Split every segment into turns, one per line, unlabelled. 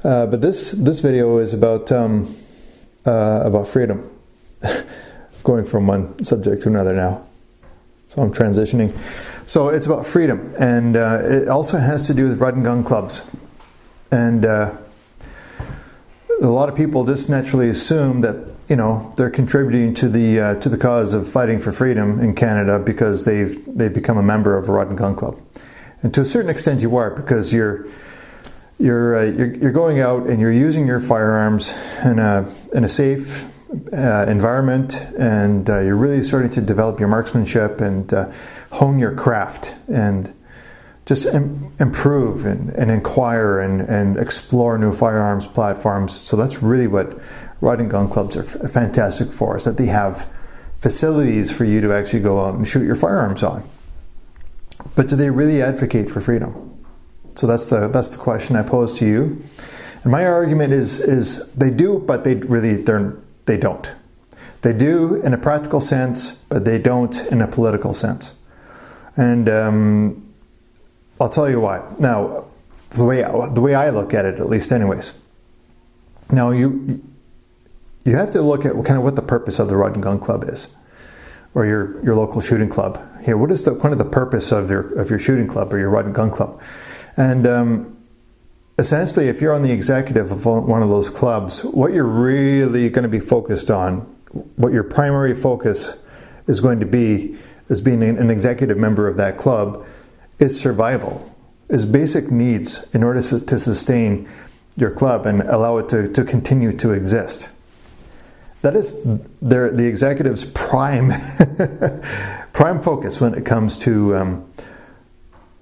But this video is about freedom. Going from one subject to another now. So I'm transitioning. So it's about freedom, and it also has to do with rod and gun clubs. And a lot of people just naturally assume that, you know, they're contributing to the cause of fighting for freedom in Canada because they've become a member of a rod and gun club. And to a certain extent you are, because you're going out and you're using your firearms in a safe environment, and you're really starting to develop your marksmanship and hone your craft and just improve and inquire and explore new firearms platforms. So that's really what rod and gun clubs are fantastic for, is that they have facilities for you to actually go out and shoot your firearms on. But do they really advocate for freedom? So that's the question I pose to you. And my argument is they do, but they don't. They do in a practical sense, but they don't in a political sense. And I'll tell you why. Now, the way I look at it, at least anyways. Now, you have to look at what the purpose of the rod and gun club is, or your local shooting club. Here, what is the purpose of your shooting club or your rod and gun club? And essentially, if you're on the executive of one of those clubs, what you're really going to be focused on, what your primary focus is going to be, as being an executive member of that club, is survival, is basic needs in order to sustain your club and allow it to continue to exist. That is the executive's prime focus when it comes to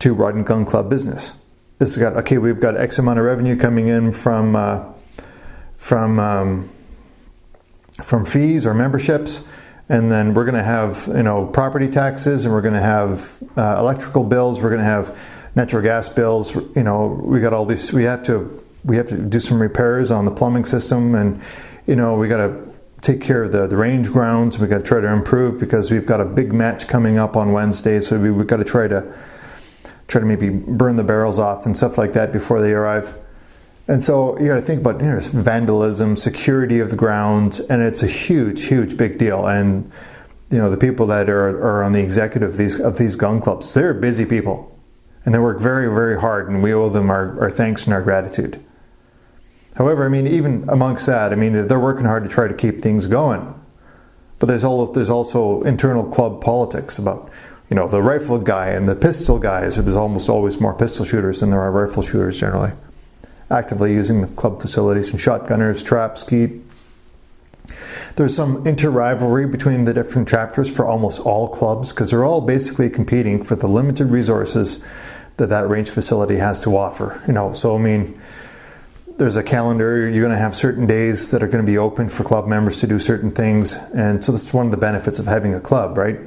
rod and gun club business. We've got X amount of revenue coming in from fees or memberships, and then we're going to have property taxes, and we're going to have electrical bills, we're going to have natural gas bills. We got all these. We have to do some repairs on the plumbing system, and we got to take care of the range grounds. We got to try to improve because we've got a big match coming up on Wednesday, so we've got to try to maybe burn the barrels off and stuff like that before they arrive. And so you got to think about vandalism, security of the grounds, and it's a huge big deal. And the people that are on the executive of these gun clubs, they're busy people, and they work very, very hard, and we owe them our thanks and our gratitude. However, even amongst that, they're working hard to try to keep things going. But there's also internal club politics about the rifle guy and the pistol guys. There's almost always more pistol shooters than there are rifle shooters generally, actively using the club facilities, and shotgunners, trap, skeet. There's some inter-rivalry between the different chapters for almost all clubs, because they're all basically competing for the limited resources that range facility has to offer. There's a calendar. You're going to have certain days that are going to be open for club members to do certain things, and so that's one of the benefits of having a club, right?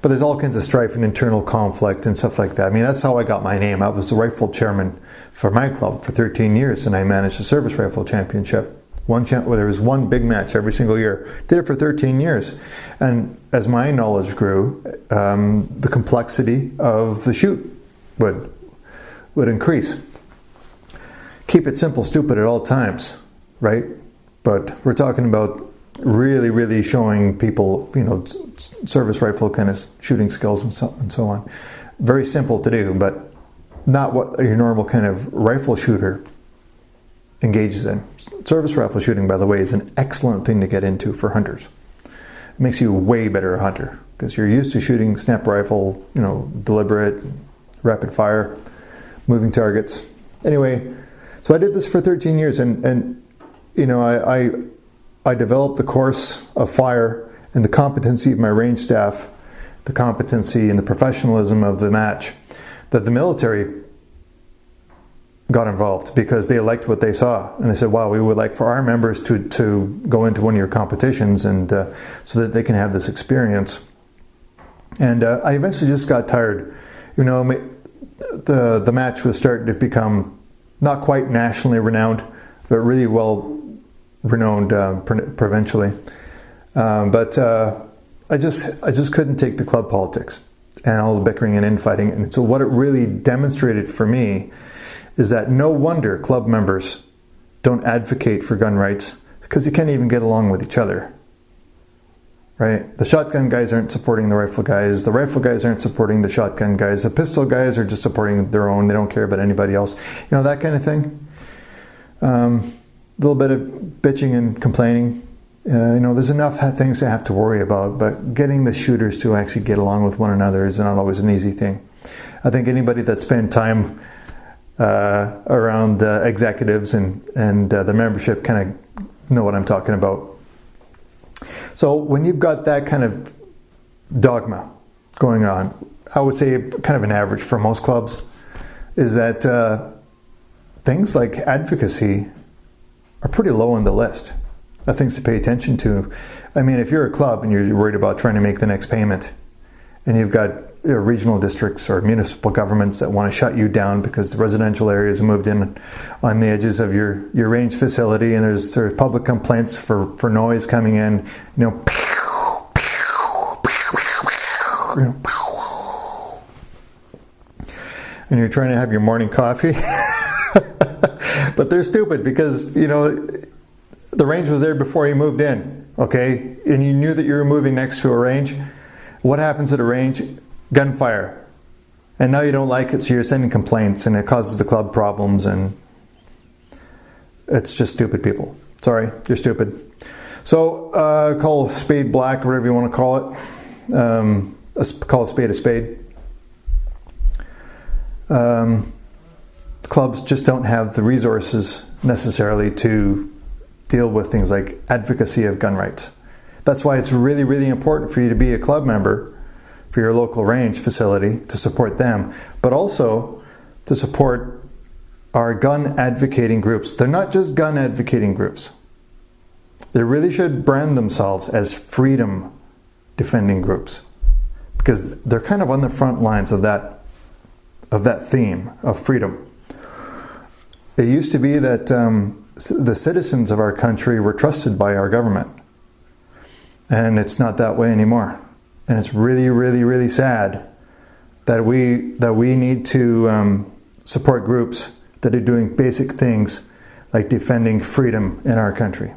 But there's all kinds of strife and internal conflict and stuff like that. That's how I got my name. I was the rifle chairman for my club for 13 years, and I managed the service rifle championship. There was one big match every single year. Did it for 13 years. And as my knowledge grew, the complexity of the shoot would increase. Keep it simple, stupid at all times, right? But we're talking about really, really showing people, service rifle kind of shooting skills and so on. Very simple to do, but not what your normal kind of rifle shooter engages in. Service rifle shooting, by the way, is an excellent thing to get into for hunters. It makes you a way better hunter because you're used to shooting snap rifle, deliberate, rapid fire, moving targets. Anyway, so I did this for 13 years, and I developed the course of fire and the competency of my range staff, the competency and the professionalism of the match, that the military got involved because they liked what they saw. And they said, wow, we would like for our members to go into one of your competitions, and so that they can have this experience. And I eventually just got tired. The match was starting to become not quite nationally renowned, but really well renowned provincially. But I just couldn't take the club politics and all the bickering and infighting. And so what it really demonstrated for me is that no wonder club members don't advocate for gun rights because you can't even get along with each other. Right? The shotgun guys aren't supporting the rifle guys. The rifle guys aren't supporting the shotgun guys. The pistol guys are just supporting their own. They don't care about anybody else. That kind of thing. A little bit of bitching and complaining. There's enough things to have to worry about, but getting the shooters to actually get along with one another is not always an easy thing. I think anybody that spent time around executives and the membership kind of know what I'm talking about. So when you've got that kind of dogma going on, I would say kind of an average for most clubs is that things like advocacy are pretty low on the list of things to pay attention to. I mean, if you're a club and you're worried about trying to make the next payment, and you've got regional districts or municipal governments that want to shut you down because the residential areas moved in on the edges of your range facility, and there's public complaints for noise coming in, and you're trying to have your morning coffee. But they're stupid because, the range was there before you moved in, okay? And you knew that you were moving next to a range. What happens at a range? Gunfire. And now you don't like it, so you're sending complaints, and it causes the club problems, and it's just stupid people. Sorry, you're stupid. So call a spade black, or whatever you want to call it. Call a spade a spade. Clubs just don't have the resources necessarily to deal with things like advocacy of gun rights. That's why it's really, really important for you to be a club member for your local range facility, to support them, but also to support our gun advocating groups. They're not just gun advocating groups. They really should brand themselves as freedom defending groups, because they're kind of on the front lines of that theme of freedom. It used to be that the citizens of our country were trusted by our government, and it's not that way anymore. And it's really, really, really sad that we need to support groups that are doing basic things like defending freedom in our country.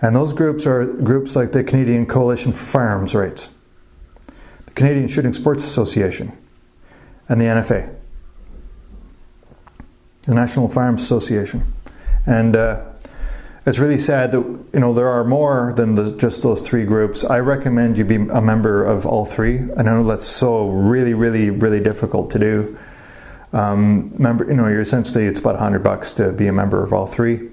And those groups are groups like the Canadian Coalition for Firearms Rights, the Canadian Shooting Sports Association, and the NFA, the National Firearms Association. And it's really sad that there are more than just those three groups. I recommend you be a member of all three. I know that's so really, really, really difficult to do. You're essentially, it's about $100 to be a member of all three.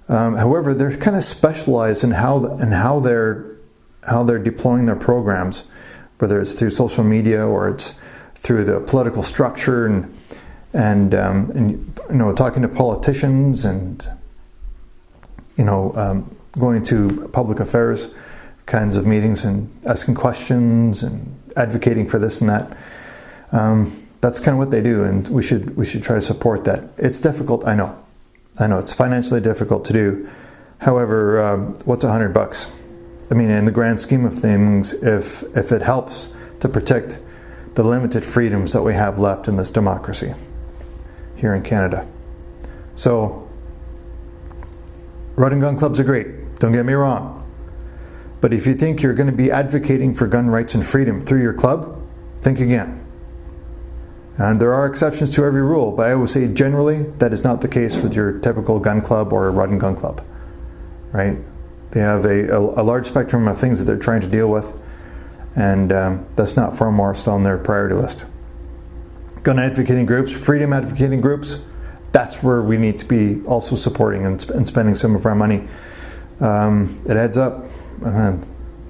However, they're kind of specialized in how they're deploying their programs, whether it's through social media or it's through the political structure and talking to politicians and going to public affairs kinds of meetings and asking questions and advocating for this and that. That's kind of what they do, and we should try to support that. It's difficult, I know it's financially difficult to do. However, what's $100? I mean, in the grand scheme of things, if it helps to protect the limited freedoms that we have left in this democracy here in Canada. So, rod and gun clubs are great, don't get me wrong. But if you think you're going to be advocating for gun rights and freedom through your club, think again. And there are exceptions to every rule, but I would say generally that is not the case with your typical gun club or a rod and gun club, right? They have a large spectrum of things that they're trying to deal with, and that's not foremost on their priority list. Gun advocating groups, freedom advocating groups, that's where we need to be also supporting and spending some of our money. It adds up.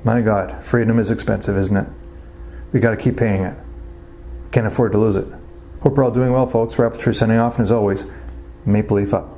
My God, freedom is expensive, isn't it? We got to keep paying it. Can't afford to lose it. Hope we're all doing well, folks. Ralph True signing off, and as always, Maple Leaf up.